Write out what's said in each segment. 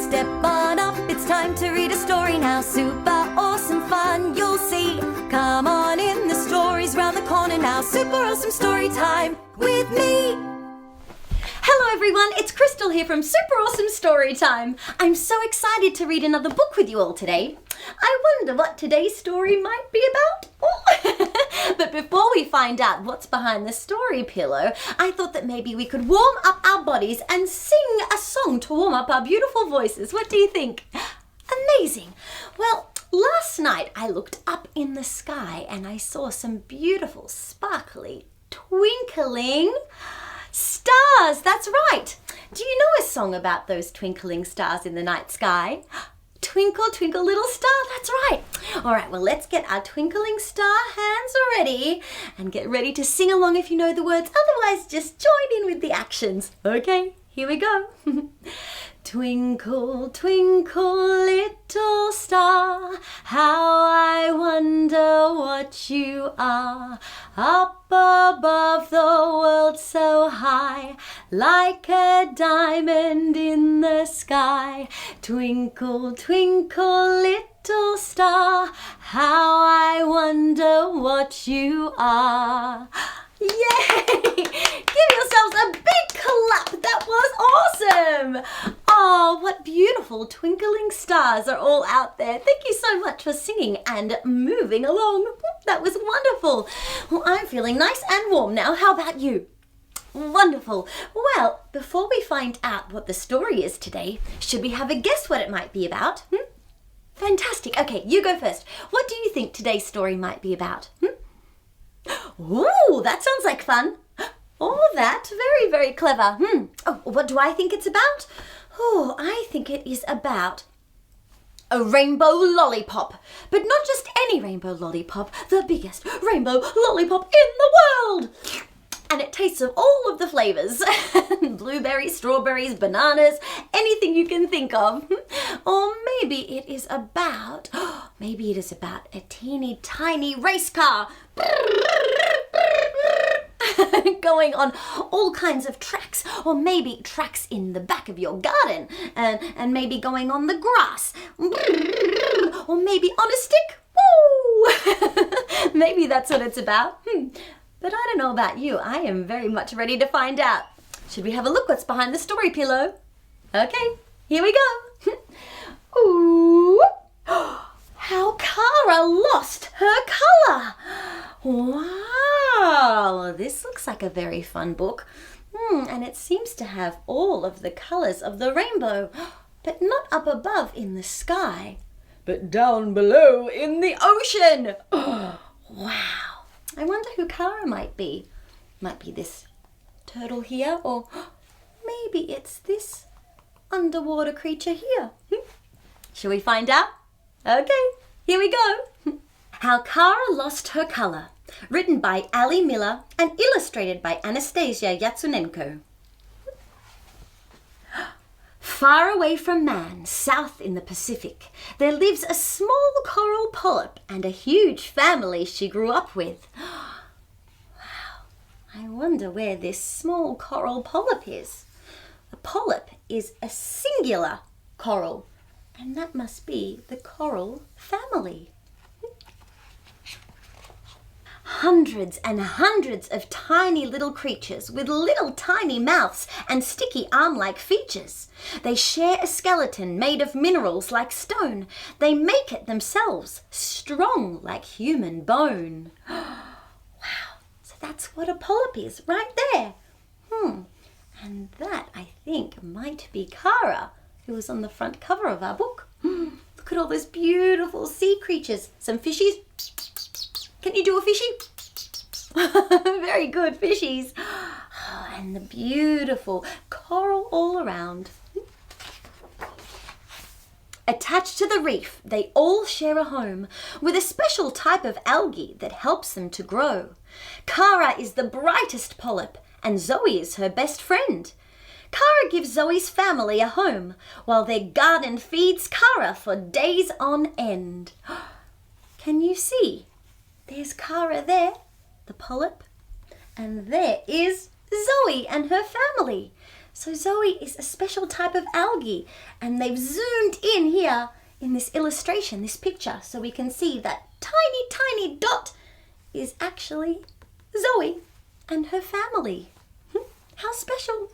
Step on up, it's time to read a story now. Super awesome fun you'll see. Come on in, the story's round the corner now. Super awesome story time with me. Hello everyone, it's Crystal here from Super Awesome Storytime. I'm so excited to read another book with you all today. I wonder what today's story might be about. Oh. But before we find out what's behind the story pillow, I thought that maybe we could warm up our bodies and sing a song to warm up our beautiful voices. What do you think? Amazing. Well, last night I looked up in the sky and I saw some beautiful, sparkly, twinkling stars. That's right. Do you know a song about those twinkling stars in the night sky? Twinkle, twinkle, little star. That's right. All right, well, let's get our twinkling star hands ready and get ready to sing along if you know the words. Otherwise, just join in with the actions. Okay, here we go. Twinkle, twinkle, little star, how I wonder what you are. Up above the world so high, like a diamond in the sky. Twinkle, twinkle, little star, how I wonder what you are. Yay! Give yourselves a big clap. That was awesome. Oh, what beautiful twinkling stars are all out there. Thank you so much for singing and moving along. That was wonderful. Well, I'm feeling nice and warm now. How about you? Wonderful. Well, before we find out what the story is today, should we have a guess what it might be about? Fantastic. Okay, you go first. What do you think today's story might be about? Ooh, that sounds like fun. All that, very, very clever. Oh, what do I think it's about? Oh, I think it is about a rainbow lollipop. But not just any rainbow lollipop, the biggest rainbow lollipop in the world. And it tastes of all of the flavors. Blueberries, strawberries, bananas, anything you can think of. Or maybe it is about a teeny tiny race car. Going on all kinds of tracks, or maybe tracks in the back of your garden, and maybe going on the grass, or maybe on a stick. Woo! Maybe that's what it's about. But I don't know about you. I am very much ready to find out. Should we have a look what's behind the story pillow? Okay, here we go. Ooh! How Cara lost her color. Wow, this looks like a very fun book. And it seems to have all of the colors of the rainbow, but not up above in the sky, but down below in the ocean. Wow. I wonder who Cara might be. Might be this turtle here, or maybe it's this underwater creature here. Shall we find out? Okay, here we go. How Cara Lost Her Color, written by Ali Miller and illustrated by Anastasia Yatsunenko. Far away from man, south in the Pacific, there lives a small coral polyp and a huge family she grew up with. Wow, I wonder where this small coral polyp is. A polyp is a singular coral, and that must be the coral family. Hundreds and hundreds of tiny little creatures with little tiny mouths and sticky arm-like features. They share a skeleton made of minerals like stone. They make it themselves, strong like human bone. Wow, so that's what a polyp is right there. And that, I think, might be Cara, who was on the front cover of our book. Look at all those beautiful sea creatures. Some fishies. Can you do a fishy? Very good, fishies. Oh, and the beautiful coral all around. Attached to the reef, they all share a home with a special type of algae that helps them to grow. Cara is the brightest polyp, and Zoey is her best friend. Cara gives Zoey's family a home, while their garden feeds Cara for days on end. Can you see? There's Cara there, the polyp, and there is Zoey and her family. So Zoey is a special type of algae, and they've zoomed in here in this illustration, this picture, so we can see that tiny, tiny dot is actually Zoey and her family. How special!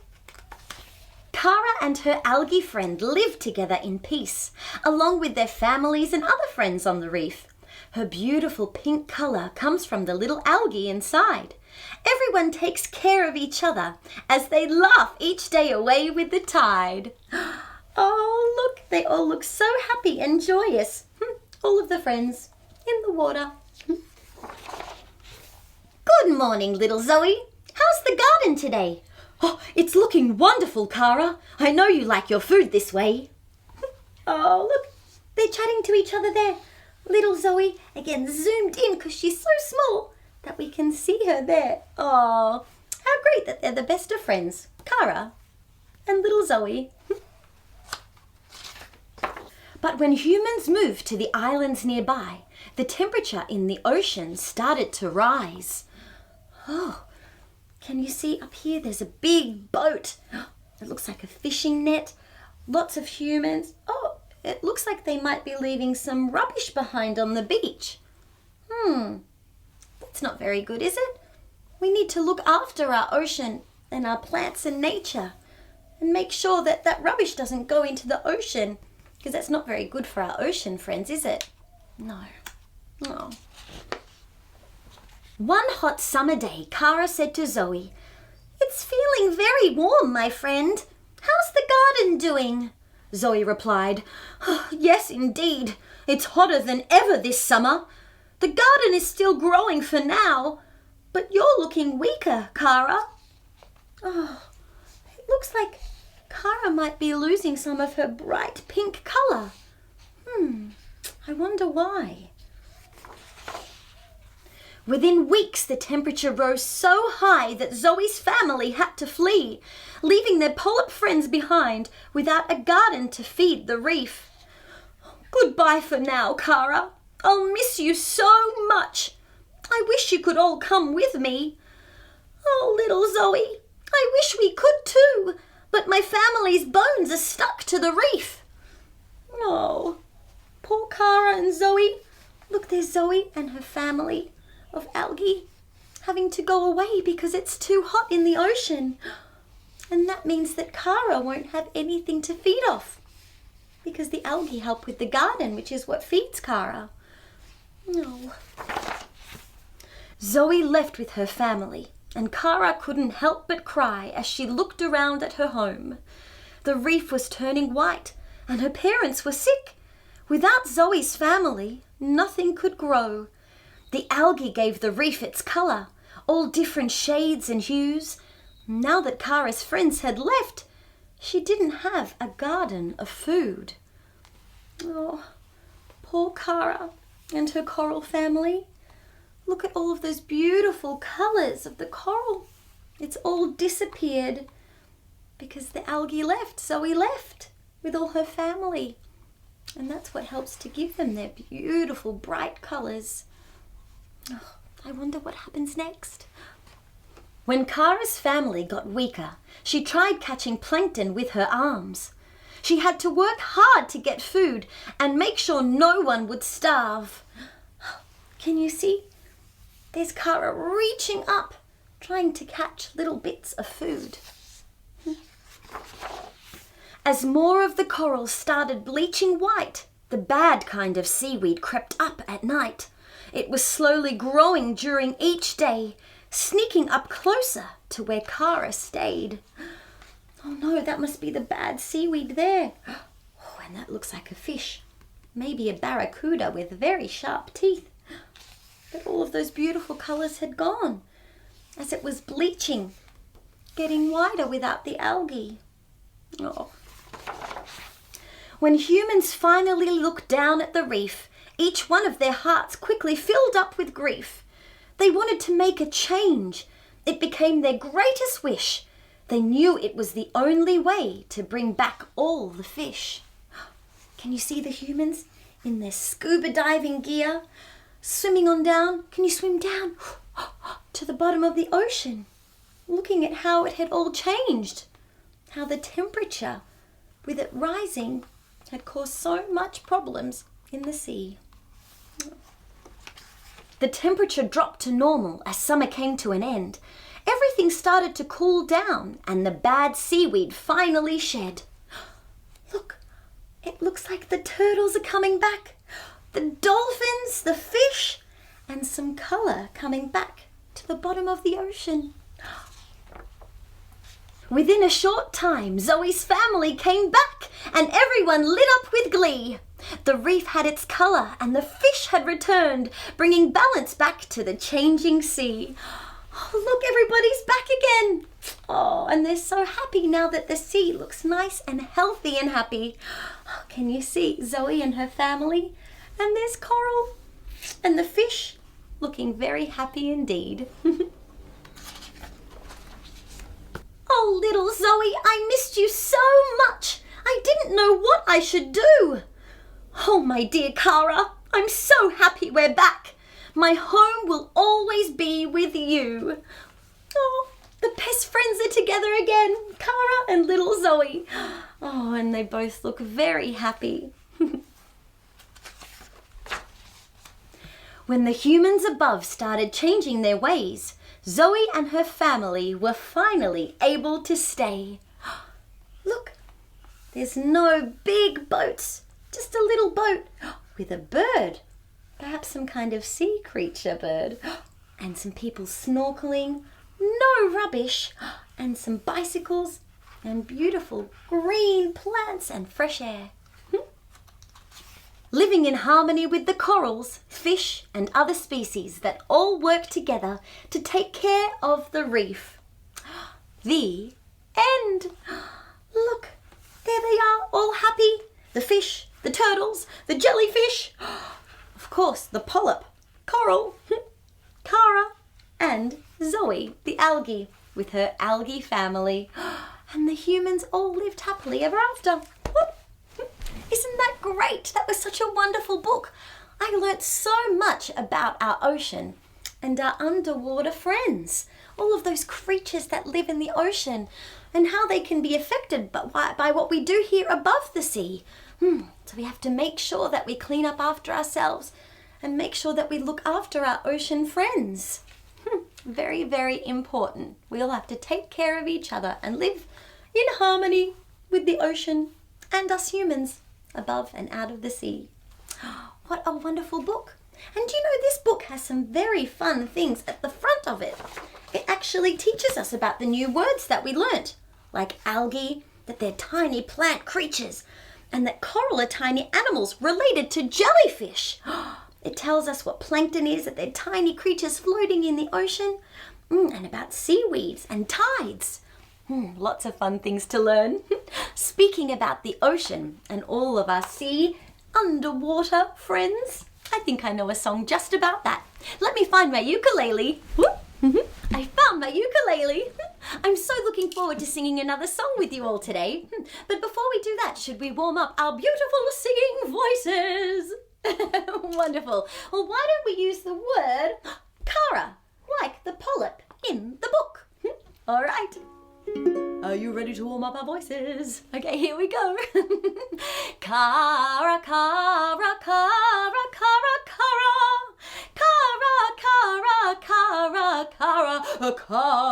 Cara and her algae friend live together in peace, along with their families and other friends on the reef. Her beautiful pink colour comes from the little algae inside. Everyone takes care of each other as they laugh each day away with the tide. Oh, look, they all look so happy and joyous. All of the friends in the water. Good morning, little Zoey. How's the garden today? Oh, it's looking wonderful, Cara. I know you like your food this way. Oh, look, they're chatting to each other there. Little Zoey, again, zoomed in because she's so small that we can see her there. Oh, how great that they're the best of friends, Cara and little Zoey. But when humans moved to the islands nearby, the temperature in the ocean started to rise. Oh, can you see up here? There's a big boat. It looks like a fishing net. Lots of humans. Oh, it looks like they might be leaving some rubbish behind on the beach. That's not very good, is it? We need to look after our ocean and our plants and nature and make sure that that rubbish doesn't go into the ocean, because that's not very good for our ocean friends, is it? No. Oh. One hot summer day, Cara said to Zoey, "It's feeling very warm, my friend. How's the garden doing?" Zoey replied, "Oh, yes, indeed. It's hotter than ever this summer. The garden is still growing for now, but you're looking weaker, Cara." Oh, it looks like Cara might be losing some of her bright pink colour. I wonder why. Within weeks, the temperature rose so high that Zoey's family had to flee, leaving their polyp friends behind without a garden to feed the reef. "Goodbye for now, Cara. I'll miss you so much. I wish you could all come with me." "Oh, little Zoey, I wish we could too, but my family's bones are stuck to the reef." Oh, poor Cara and Zoey. Look, there's Zoey and her family of algae having to go away because it's too hot in the ocean. And that means that Cara won't have anything to feed off because the algae help with the garden, which is what feeds Cara. No. Zoey left with her family, and Cara couldn't help but cry as she looked around at her home. The reef was turning white, and her parents were sick. Without Zoey's family, nothing could grow. The algae gave the reef its colour, all different shades and hues. Now that Cara's friends had left, she didn't have a garden of food. Oh, poor Cara and her coral family. Look at all of those beautiful colours of the coral. It's all disappeared because the algae left. Zoey left with all her family. And that's what helps to give them their beautiful bright colours. Oh, I wonder what happens next. When Cara's family got weaker, she tried catching plankton with her arms. She had to work hard to get food and make sure no one would starve. Can you see? There's Cara reaching up, trying to catch little bits of food. As more of the coral started bleaching white, the bad kind of seaweed crept up at night. It was slowly growing during each day, sneaking up closer to where Cara stayed. Oh no, that must be the bad seaweed there. Oh, and that looks like a fish. Maybe a barracuda with very sharp teeth. But all of those beautiful colours had gone as it was bleaching, getting whiter without the algae. Oh. When humans finally looked down at the reef, each one of their hearts quickly filled up with grief. They wanted to make a change. It became their greatest wish. They knew it was the only way to bring back all the fish. Can you see the humans in their scuba diving gear, swimming on down? Can you swim down to the bottom of the ocean, looking at how it had all changed, how the temperature, with it rising, had caused so much problems in the sea. The temperature dropped to normal as summer came to an end. Everything started to cool down and the bad seaweed finally shed. Look, it looks like the turtles are coming back, the dolphins, the fish, and some colour coming back to the bottom of the ocean. Within a short time, Zoey's family came back and everyone lit up with glee. The reef had its colour and the fish had returned, bringing balance back to the changing sea. Oh, look, everybody's back again. Oh, and they're so happy now that the sea looks nice and healthy and happy. Oh, can you see Zoey and her family? And there's Coral and the fish looking very happy indeed. Oh, little Zoey, I missed you so much. I didn't know what I should do. Oh, my dear Cara, I'm so happy we're back. My home will always be with you. Oh, the best friends are together again, Cara and little Zoey. Oh, and they both look very happy. When the humans above started changing their ways, Zoey and her family were finally able to stay. Look, there's no big boats, just a little boat with a bird, perhaps some kind of sea creature bird, and some people snorkeling, no rubbish, and some bicycles and beautiful green plants and fresh air. Living in harmony with the corals, fish and other species that all work together to take care of the reef. The end. Look, there they are, all happy. The fish, the turtles, the jellyfish, of course the polyp, Coral, Cara and Zoey, the algae, with her algae family. And the humans all lived happily ever after. Isn't that great? That was such a wonderful book. I learnt so much about our ocean and our underwater friends, all of those creatures that live in the ocean and how they can be affected by what we do here above the sea. So we have to make sure that we clean up after ourselves and make sure that we look after our ocean friends. Very, very important. We all have to take care of each other and live in harmony with the ocean and us humans above and out of the sea. What a wonderful book. And do you know this book has some very fun things at the front of it. It actually teaches us about the new words that we learnt, like algae, that they're tiny plant creatures, and that coral are tiny animals related to jellyfish. It tells us what plankton is, that they're tiny creatures floating in the ocean, and about seaweeds and tides. Lots of fun things to learn. Speaking about the ocean and all of our sea underwater friends, I think I know a song just about that. Let me find my ukulele. I found my ukulele. I'm so looking forward to singing another song with you all today. But before we do that, should we warm up our beautiful singing voices? Wonderful. Well, why don't we use the word Cara, like the polyp in the book? All right. Are you ready to warm up our voices? Okay, here we go. Cara, Cara, Cara, Cara, Cara. Cara, Cara, Cara, Cara.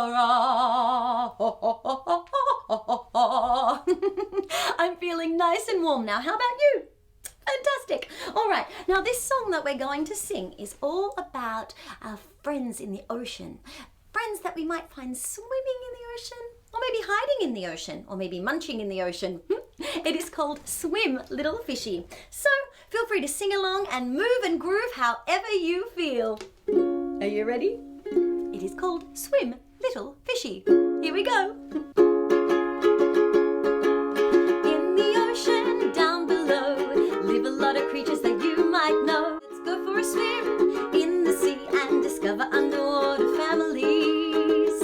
I'm feeling nice and warm now. How about you? Fantastic. All right, now this song that we're going to sing is all about our friends in the ocean. Friends that we might find swimming in the ocean, or maybe hiding in the ocean, or maybe munching in the ocean. It is called Swim Little Fishie. So feel free to sing along and move and groove however you feel. Are you ready? It is called Swim Little Fishie. Here we go. In the ocean down below live a lot of creatures that you might know. Let's go for a swim in the sea and discover underwater families.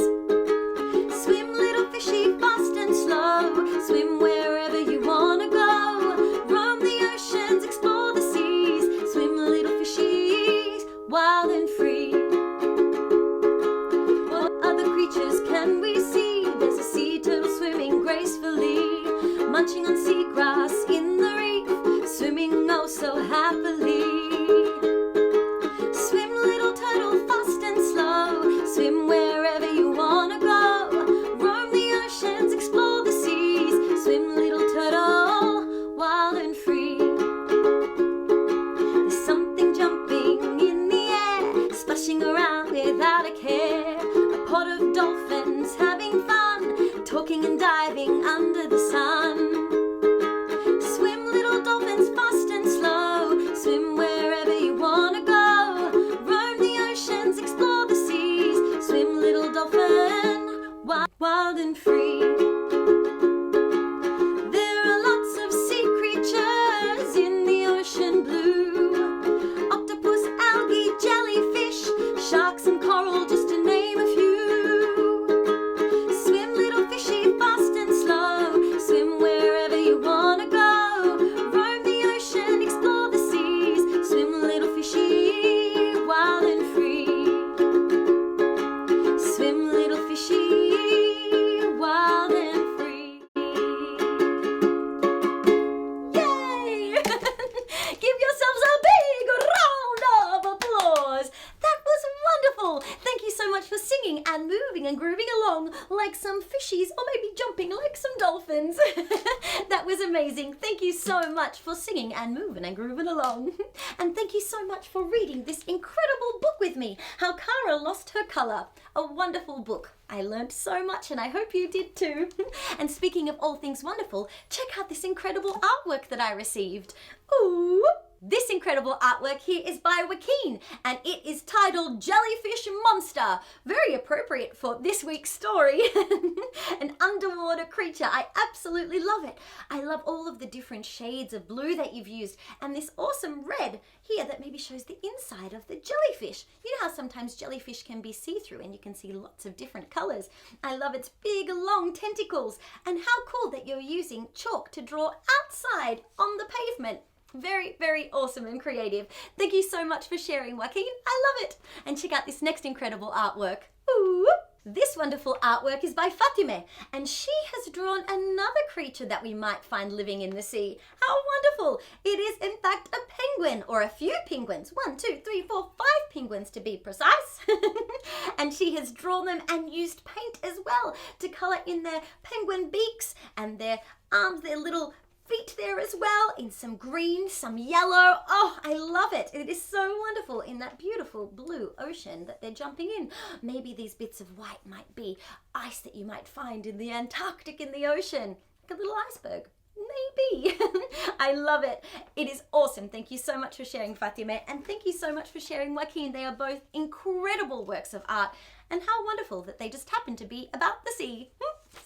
Swim little fishy, fast and slow. Swim wherever you wanna go. Roam the oceans, explore the seas. Swim little fishies, wild and free. What other creatures can we see? There's a sea munching on seagrass in the reef, swimming oh so happily. Swim little turtle fast and slow, swim wherever you wanna go. Roam the oceans, explore the seas, swim little turtle, wild and free. There's something jumping in the air, splashing around without a care. A pod of dolphins having fun, talking and diving under the sun. Swim little dolphins fast and slow, swim wherever you wanna go. Roam the oceans, explore the seas, swim little dolphin, wild and free. There are lots of sea creatures in the ocean blue. Octopus, algae, jellyfish, sharks and coral, just to name a few. Swim little fishy fast and slow, swim wherever you wanna go. Roam the ocean, explore the seas, swim little fishy, wild and free. Swim little fishy, wild and free. Yay! Give yourselves a big round of applause. That was wonderful. Thank you so much for singing and moving and grooving along like some fishies, or maybe jumping like some dolphins. That was amazing. Thank you so much for singing and moving and grooving along. And thank you so much for reading this incredible book with me, How Cara Lost Her Color. A wonderful book. I learned so much and I hope you did too. And speaking of all things wonderful, check out this incredible artwork that I received. Ooh! This incredible artwork here is by Joaquin and it is titled Jellyfish Monster. Very appropriate for this week's story. An underwater creature. I absolutely love it. I love all of the different shades of blue that you've used and this awesome red here that maybe shows the inside of the jellyfish. You know how sometimes jellyfish can be see-through and you can see lots of different colors. I love its big long tentacles and how cool that you're using chalk to draw outside on the pavement. Very, very awesome and creative. Thank you so much for sharing, Joaquin. I love it. And check out this next incredible artwork. Ooh. This wonderful artwork is by Fatime, and she has drawn another creature that we might find living in the sea. How wonderful! It is in fact a penguin, or a few penguins. 1, 2, 3, 4, 5 penguins to be precise. And she has drawn them and used paint as well to colour in their penguin beaks and their arms, their little feet there as well, in some green, some yellow. Oh, I love it. It is so wonderful in that beautiful blue ocean that they're jumping in. Maybe these bits of white might be ice that you might find in the Antarctic in the ocean, like a little iceberg. Maybe. I love it. It is awesome. Thank you so much for sharing, Fatime, and thank you so much for sharing, Joaquin. They are both incredible works of art, and how wonderful that they just happen to be about the sea.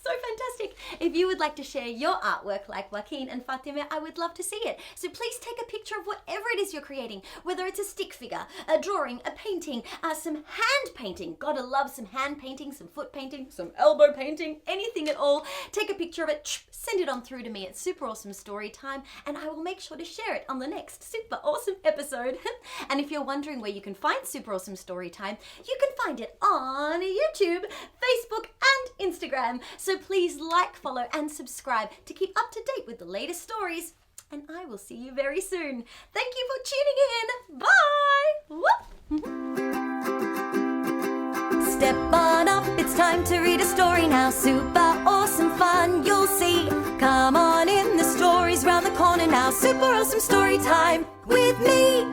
So fantastic. If you would like to share your artwork like Joaquin and Fatime, I would love to see it. So please take a picture of whatever it is you're creating, whether it's a stick figure, a drawing, a painting, some hand painting. Gotta love some hand painting, some foot painting, some elbow painting, anything at all. Take a picture of it, send it on through to me at Super Awesome Story Time, and I will make sure to share it on the next Super Awesome episode. And if you're wondering where you can find Super Awesome Story Time, you can find it on YouTube, Facebook, and Instagram. So please like, follow, and subscribe to keep up to date with the latest stories. And I will see you very soon. Thank you for tuning in. Bye! Whoop. Step on up, it's time to read a story now. Super awesome fun, you'll see. Come on in, the story's round the corner now. Super awesome story time with me.